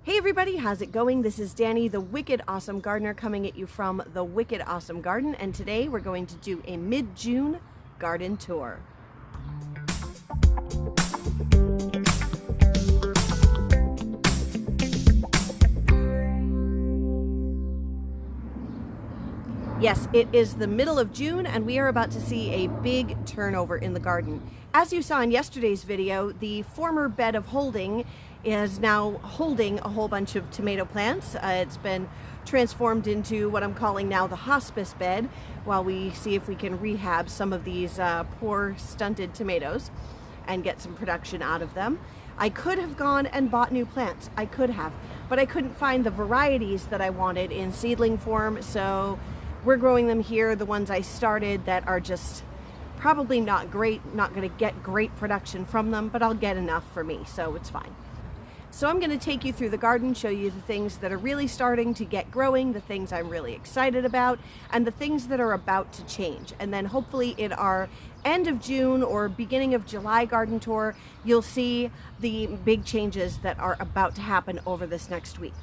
Hey everybody, how's it going? This is Danny, the Wicked Awesome Gardener, coming at you from the Wicked Awesome Garden, and today we're going to do a mid-June garden tour. Yes, it is the middle of June and we are about to see a big turnover in the garden. As you saw in yesterday's video, the former bed of holding is now holding a whole bunch of tomato plants. It's been transformed into what I'm calling now the hospice bed, while we see if we can rehab some of these poor stunted tomatoes and get some production out of them. I could have gone and bought new plants, I could have, but I couldn't find the varieties that I wanted in seedling form, so we're growing them here, the ones I started that are just probably not great, not going to get great production from them, but I'll get enough for me, so it's fine. So I'm going to take you through the garden, show you the things that are really starting to get growing, the things I'm really excited about, and the things that are about to change. And then hopefully in our end of June or beginning of July garden tour, you'll see the big changes that are about to happen over this next week.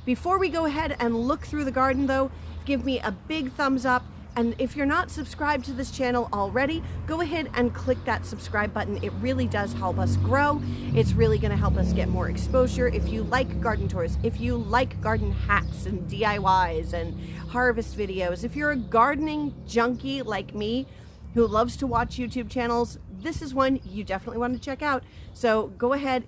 Before we go ahead and look through the garden though, give me a big thumbs up. And if you're not subscribed to this channel already, go ahead and click that subscribe button. It really does help us grow. It's really gonna help us get more exposure. If you like garden tours, if you like garden hacks and DIYs and harvest videos, if you're a gardening junkie like me who loves to watch YouTube channels, this is one you definitely want to check out. So go ahead,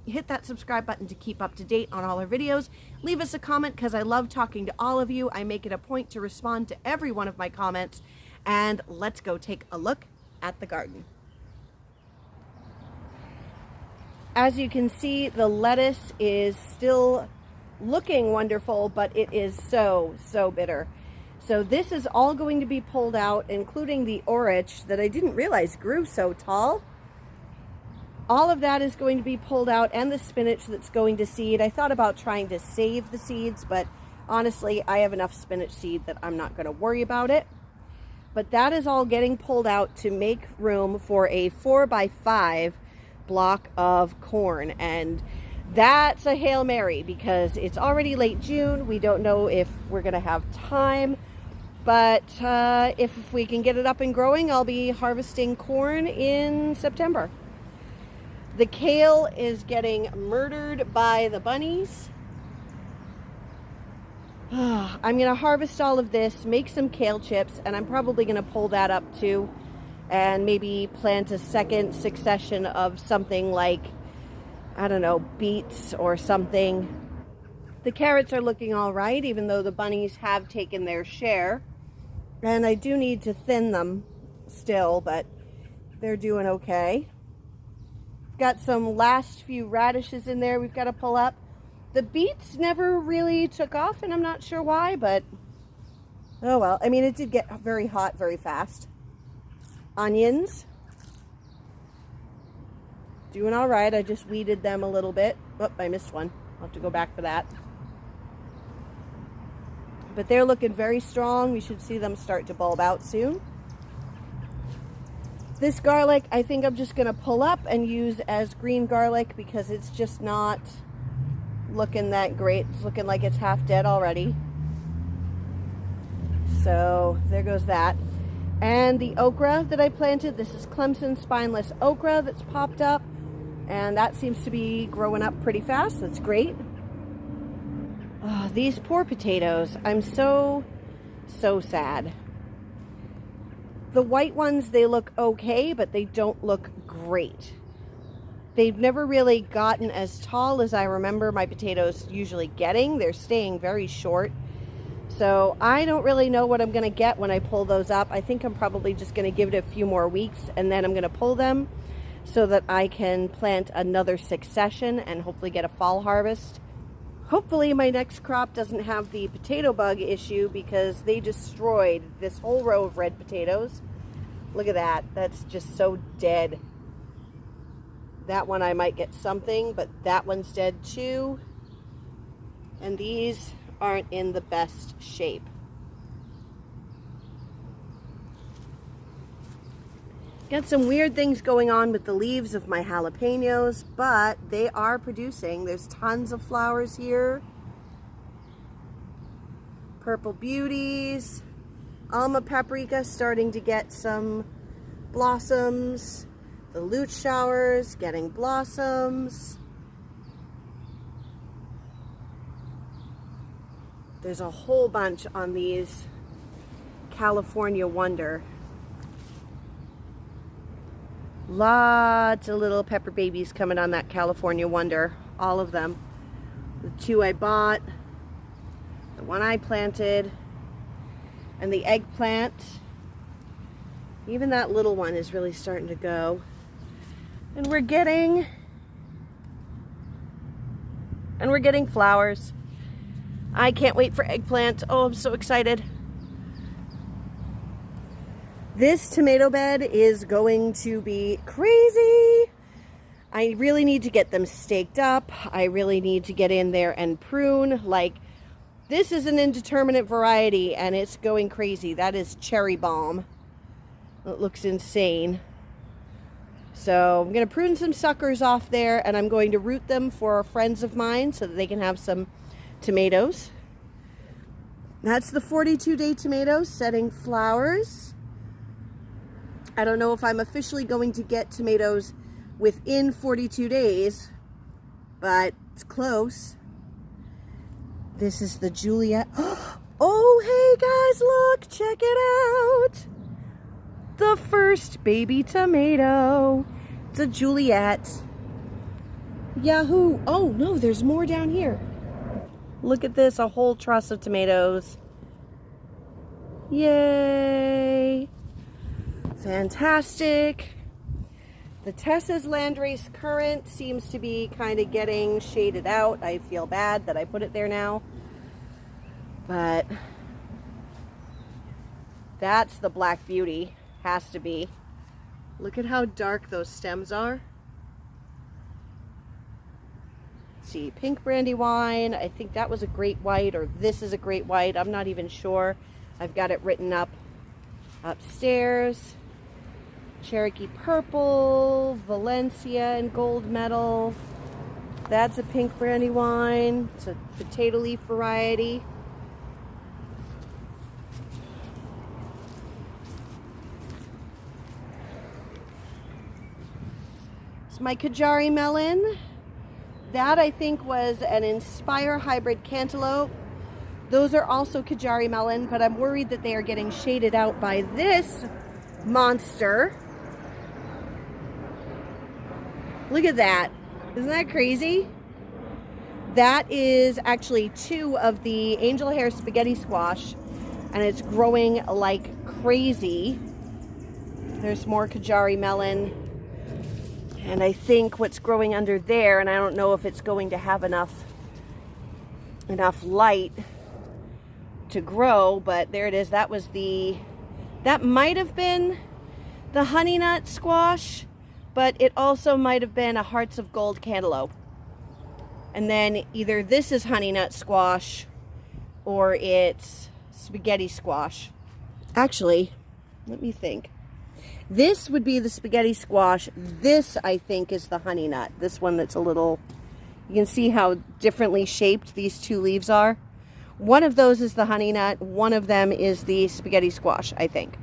hit that subscribe button to keep up to date on all our videos. Leave us a comment because I love talking to all of you. I make it a point to respond to every one of my comments. And let's go take a look at the garden. As you can see, the lettuce is still looking wonderful, but it is so bitter. So this is all going to be pulled out, including the orich that I didn't realize grew so tall. All of that is going to be pulled out, and the spinach that's going to seed. I thought about trying to save the seeds, but honestly, I have enough spinach seed that I'm not going to worry about it. But that is all getting pulled out to make room for a 4x5 block of corn. And that's a Hail Mary because it's already late June. We don't know if we're going to have time. But if we can get it up and growing, I'll be harvesting corn in September. The kale is getting murdered by the bunnies. I'm going to harvest all of this, make some kale chips, and I'm probably going to pull that up too and maybe plant a second succession of something like, I don't know, beets or something. The carrots are looking all right, even though the bunnies have taken their share. And I do need to thin them still, but they're doing okay. Got some last few radishes in there we've got to pull up. The beets never really took off, and I'm not sure why, but oh well. I mean, it did get very hot very fast. Onions. Doing all right. I just weeded them a little bit. Oh, I missed one. I'll have to go back for that. But they're looking very strong. We should see them start to bulb out soon. This garlic, I think I'm just going to pull up and use as green garlic because it's just not looking that great. It's looking like it's half dead already. So there goes that. And the okra that I planted, this is Clemson spineless okra that's popped up. And that seems to be growing up pretty fast. That's great. Oh, these poor potatoes. I'm so sad. The white ones, they look okay, but they don't look great. They've never really gotten as tall as I remember my potatoes usually getting. They're staying very short. So I don't really know what I'm going to get when I pull those up. I think I'm probably just going to give it a few more weeks and then I'm going to pull them so that I can plant another succession and hopefully get a fall harvest. Hopefully my next crop doesn't have the potato bug issue because they destroyed this whole row of red potatoes. Look at that. That's just so dead. That one I might get something, but that one's dead too. And these aren't in the best shape. Got some weird things going on with the leaves of my jalapenos, but they are producing. There's tons of flowers here. Purple beauties. Alma paprika starting to get some blossoms. The lute showers getting blossoms. There's a whole bunch on these California Wonder. Lots of little pepper babies coming on that California Wonder. All of them. The two I bought, the one I planted, and the eggplant. Even that little one is really starting to go. And we're getting flowers. I can't wait for eggplant. Oh, I'm so excited. This tomato bed is going to be crazy. I really need to get them staked up. I really need to get in there and prune. Like, this is an indeterminate variety and it's going crazy. That is cherry balm. It looks insane. So I'm going to prune some suckers off there and I'm going to root them for friends of mine so that they can have some tomatoes. That's the 42-day tomatoes setting flowers. I don't know if I'm officially going to get tomatoes within 42 days, but it's close. This is the Juliet. Oh, hey guys, look, check it out. The first baby tomato. It's a Juliet. Yahoo. Oh no, there's more down here. Look at this, a whole truss of tomatoes. Yay. Fantastic. The Tess's Landrace Currant seems to be kind of getting shaded out. I feel bad that I put it there now. But that's the Black Beauty. Has to be. Look at how dark those stems are. Let's see, pink brandywine. I think that was a great white, or this is a great white. I'm not even sure. I've got it written up upstairs. Cherokee purple, Valencia and gold medal. That's a pink brandywine. It's a potato leaf variety. It's my Kajari melon. That I think was an Inspire hybrid cantaloupe. Those are also Kajari melon, but I'm worried that they are getting shaded out by this monster. Look at that. Isn't that crazy? That is actually 2 of the angel hair spaghetti squash, and it's growing like crazy. There's more Kajari melon. And I think what's growing under there, and I don't know if it's going to have enough light to grow, but there it is. That might have been the honey nut squash, but it also might have been a hearts of gold cantaloupe. And then either this is honey nut squash or it's spaghetti squash. Actually, let me think. This would be the spaghetti squash. This, I think, is the honey nut. This one that's a little, you can see how differently shaped these 2 leaves are. One of those is the honey nut. One of them is the spaghetti squash, I think.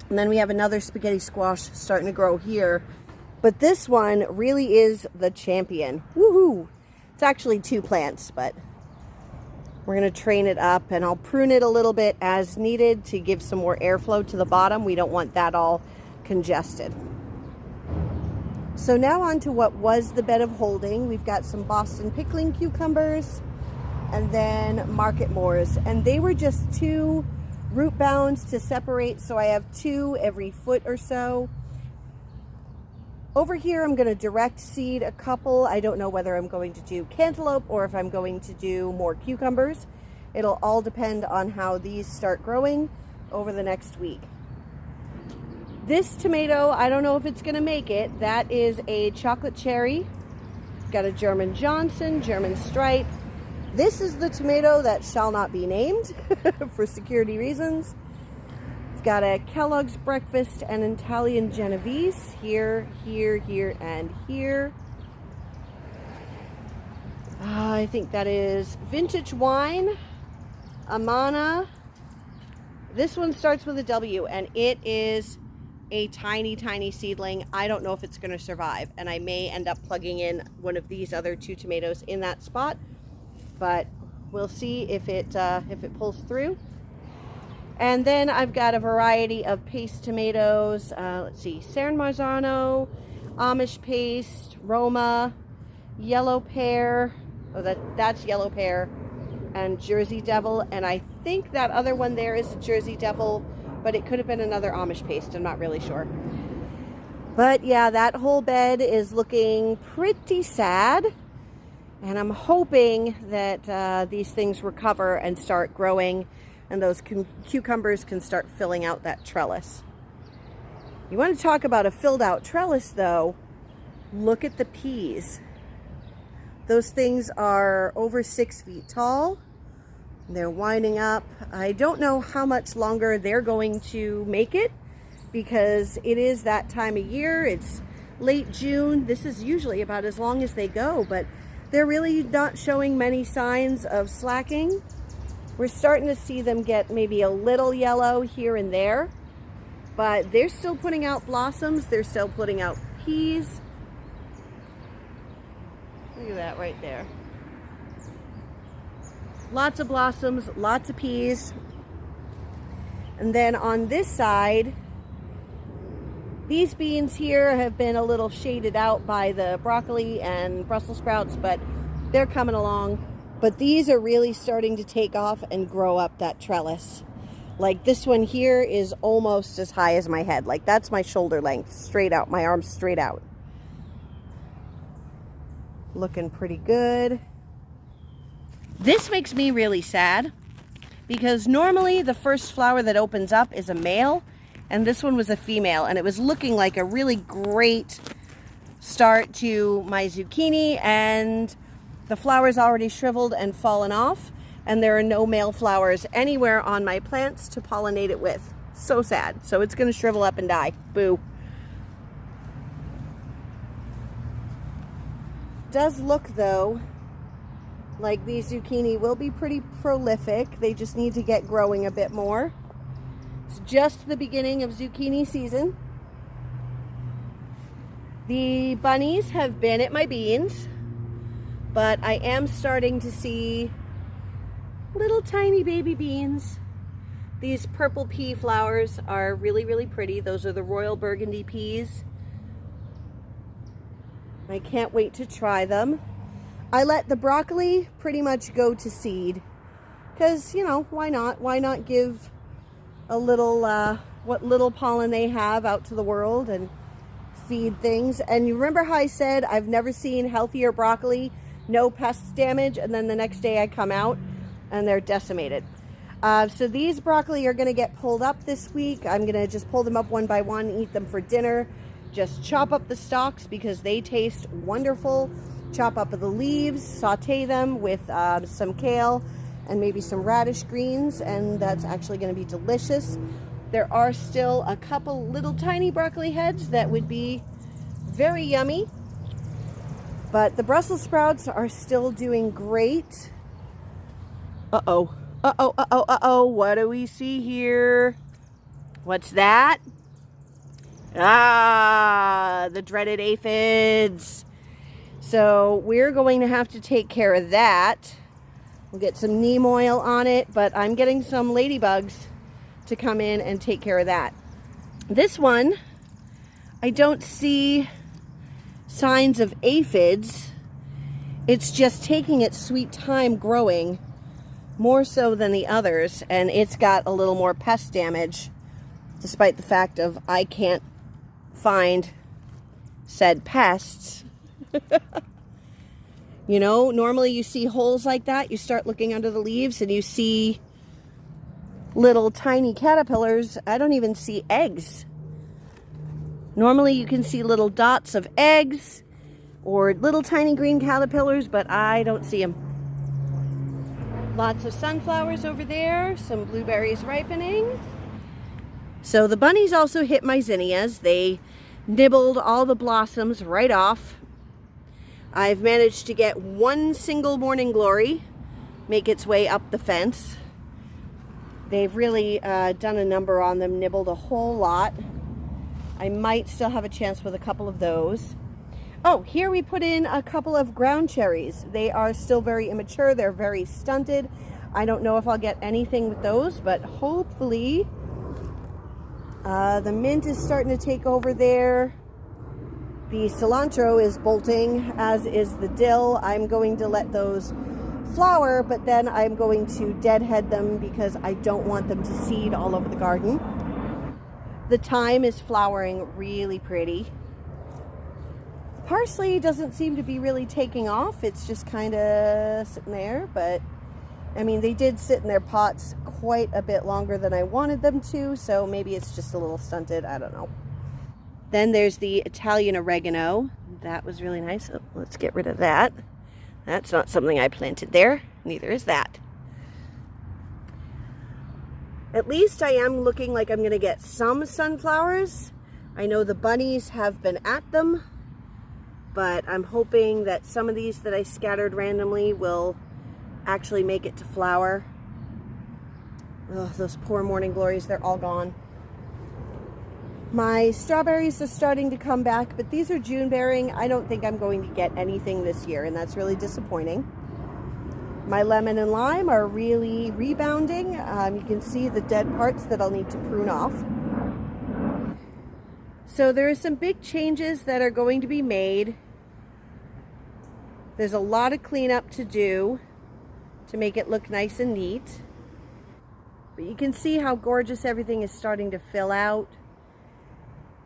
And then we have another spaghetti squash starting to grow here. But this one really is the champion. Woohoo! It's actually 2 plants, but we're going to train it up, and I'll prune it a little bit as needed to give some more airflow to the bottom. We don't want that all congested. So now on to what was the bed of holding. We've got some Boston pickling cucumbers and then Market Moors, and they were just 2 root bounds to separate, so I have 2 every foot or so. Over here I'm going to direct seed a couple. I don't know whether I'm going to do cantaloupe or if I'm going to do more cucumbers. It'll all depend on how these start growing over the next week. This tomato, I don't know if it's going to make it. That is a chocolate cherry. Got a German Johnson, German stripe. This is the tomato that shall not be named for security reasons. I've got a Kellogg's Breakfast and Italian Genovese here, here, and here. I think that is Vintage Wine, Amana. This one starts with a W, and it is a tiny, tiny seedling. I don't know if it's going to survive, and I may end up plugging in one of these other 2 tomatoes in that spot, but we'll see if it pulls through. And then I've got a variety of paste tomatoes. Let's see, San Marzano, Amish paste, Roma, yellow pear. Oh, that's yellow pear, and Jersey Devil. And I think that other one there is a Jersey Devil, but it could have been another Amish paste. I'm not really sure. But yeah, that whole bed is looking pretty sad. And I'm hoping that these things recover and start growing, and those cucumbers can start filling out that trellis. You want to talk about a filled out trellis though, look at the peas. Those things are over 6 feet tall. They're winding up. I don't know how much longer they're going to make it, because it is that time of year. It's late June. This is usually about as long as they go, but they're really not showing many signs of slacking. We're starting to see them get maybe a little yellow here and there, but they're still putting out blossoms. They're still putting out peas. Look at that right there. Lots of blossoms, lots of peas. And then on this side, these beans here have been a little shaded out by the broccoli and Brussels sprouts, but they're coming along. But these are really starting to take off and grow up that trellis. Like this one here is almost as high as my head. Like that's my shoulder length, straight out, my arms straight out. Looking pretty good. This makes me really sad, because normally the first flower that opens up is a male, and this one was a female, and it was looking like a really great start to my zucchini, and the flower's already shriveled and fallen off, and there are no male flowers anywhere on my plants to pollinate it with. So sad. So it's going to shrivel up and die. Boo. Does look though like these zucchini will be pretty prolific. They just need to get growing a bit more. It's just the beginning of zucchini season. The bunnies have been at my beans, but I am starting to see little tiny baby beans. These purple pea flowers are really, really pretty. Those are the Royal Burgundy peas. I can't wait to try them. I let the broccoli pretty much go to seed, because, you know, why not? Why not give a little, what little pollen they have out to the world and feed things. And you remember how I said I've never seen healthier broccoli, no pest damage, and then the next day I come out and they're decimated. So these broccoli are going to get pulled up this week. I'm going to just pull them up one by one, eat them for dinner. Just chop up the stalks because they taste wonderful. Chop up the leaves, saute them with some kale and maybe some radish greens, and that's actually going to be delicious. There are still a couple little tiny broccoli heads that would be very yummy, but the Brussels sprouts are still doing great. Uh-oh, uh-oh, uh-oh, uh-oh, what do we see here? What's that? Ah, the dreaded aphids. So we're going to have to take care of that. We'll get some neem oil on it, but I'm getting some ladybugs to come in and take care of that. This one, I don't see signs of aphids. It's just taking its sweet time growing, more so than the others, and it's got a little more pest damage, despite the fact of I can't find said pests. You know, normally you see holes like that. You start looking under the leaves and you see little tiny caterpillars. I don't even see eggs. Normally you can see little dots of eggs or little tiny green caterpillars, but I don't see them. Lots of sunflowers over there, some blueberries ripening. So the bunnies also hit my zinnias. They nibbled all the blossoms right off. I've managed to get one single morning glory make its way up the fence. They've really done a number on them, nibbled a whole lot. I might still have a chance with a couple of those. Oh, here we put in a couple of ground cherries. They are still very immature. They're very stunted. I don't know if I'll get anything with those, but hopefully. The mint is starting to take over there. The cilantro is bolting, as is the dill. I'm going to let those flower, but then I'm going to deadhead them because I don't want them to seed all over the garden. The thyme is flowering really pretty. The parsley doesn't seem to be really taking off. It's just kind of sitting there, but I mean, they did sit in their pots quite a bit longer than I wanted them to, so maybe it's just a little stunted. I don't know. Then there's the Italian oregano. That was really nice. Oh, let's get rid of that. That's not something I planted there. Neither is that. At least I am looking like I'm going to get some sunflowers. I know the bunnies have been at them, but I'm hoping that some of these that I scattered randomly will actually make it to flower. Oh, those poor morning glories, they're all gone. My strawberries are starting to come back, but these are June bearing. I don't think I'm going to get anything this year, and that's really disappointing. My lemon and lime are really rebounding. You can see the dead parts that I'll need to prune off. So there are some big changes that are going to be made. There's a lot of cleanup to do to make it look nice and neat. But you can see how gorgeous everything is starting to fill out.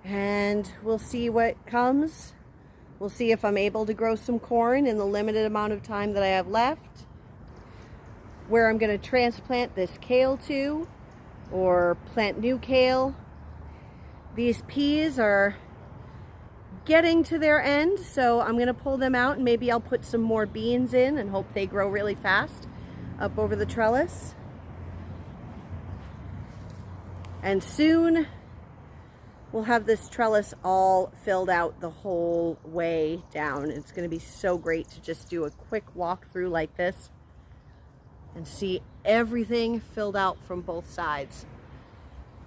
And we'll see what comes. We'll see if I'm able to grow some corn in the limited amount of time that I have left. Where I'm going to transplant this kale to, or plant new kale. These peas are getting to their end, so I'm going to pull them out and maybe I'll put some more beans in and hope they grow really fast up over the trellis. And soon we'll have this trellis all filled out the whole way down. It's going to be so great to just do a quick walkthrough like this and see everything filled out from both sides.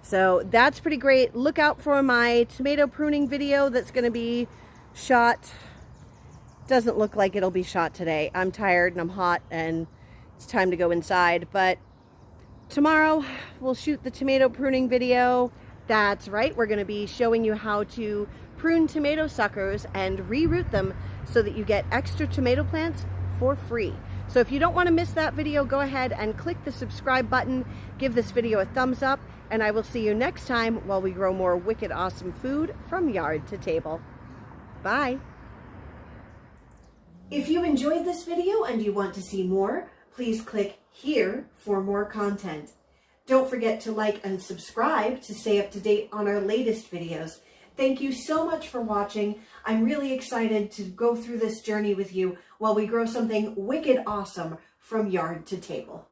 So that's pretty great. Look out for my tomato pruning video that's going to be shot. Doesn't look like it'll be shot today. I'm tired and I'm hot and it's time to go inside. But tomorrow we'll shoot the tomato pruning video. That's right, we're going to be showing you how to prune tomato suckers and reroot them so that you get extra tomato plants for free. So if you don't want to miss that video, go ahead and click the subscribe button, give this video a thumbs up, and I will see you next time while we grow more wicked awesome food from yard to table. Bye. If you enjoyed this video and you want to see more, please click here for more content. Don't forget to like and subscribe to stay up to date on our latest videos. Thank you so much for watching. I'm really excited to go through this journey with you while we grow something wicked awesome from yard to table.